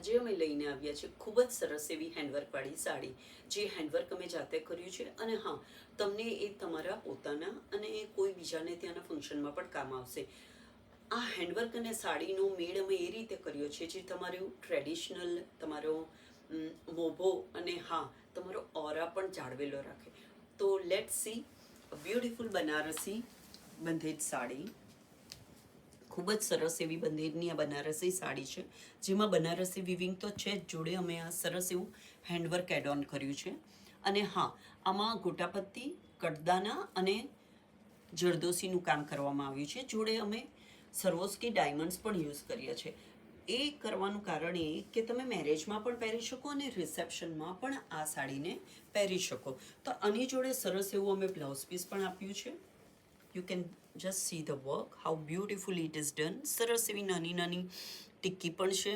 આજે અમે લઈને આવ્યા છે ખૂબ જ સરસ એવી હેન્ડવર્કવાળી સાડી, જે હેન્ડવર્ક અમે જાતે કર્યું છે. અને હા, તમને એ તમારા પોતાના અને કોઈ બીજાને ત્યાંના ફંક્શનમાં પણ કામ આવશે. આ હેન્ડવર્ક અને સાડીનો મેળ અમે એ રીતે કર્યો છે જે તમારું ટ્રેડિશનલ, તમારો મોભો અને હા, તમારો ઓરા પણ જાળવેલો રાખે. તો let's see beautiful Banarasi bandhej sari. ખૂબ જ સરસ એવી બંધેજની આ બનારસી સાડી છે, જેમાં બનારસી વિવિંગ તો છે જ, જોડે અમે આ સરસ એવું હેન્ડવર્ક એડ ઓન કર્યું છે. અને હા, આમાં ગોટાપત્તી, કટદાના અને જરદોસીનું કામ કરવામાં આવ્યું છે. જોડે અમે સર્વોસ્કી ડાયમંડ્સ પણ યુઝ કર્યા છે. એ કરવાનું કારણ એ કે તમે મેરેજમાં પણ પહેરી શકો અને રિસેપ્શનમાં પણ આ સાડીને પહેરી શકો. તો આની જોડે સરસ એવું અમે બ્લાઉઝ પીસ પણ આપ્યું છે. You can just see the work, how beautifully it is done. સરસ એવી નાની નાની ટિક્કી પણ છે.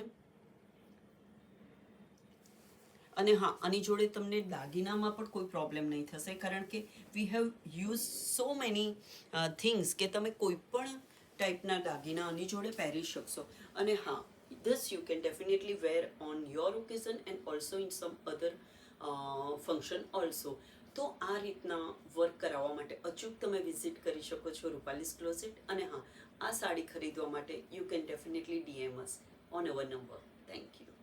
અને હા, આની જોડે તમને દાગીનામાં પણ કોઈ પ્રોબ્લેમ નહીં થશે, કારણ કે we have use so many things કે તમે કોઈ પણ ટાઈપના દાગીના આની જોડે પહેરી શકશો. અને હા, this you can definitely wear on your occasion and also in some other function also. તો આ રીતના વર્ક કરાવવા માટે અચૂક તમે વિઝિટ કરી શકો છો રૂપાલીસ ક્લોઝેટ. અને હા, આ સાડી ખરીદવા માટે you can definitely DM us on our number. Thank you.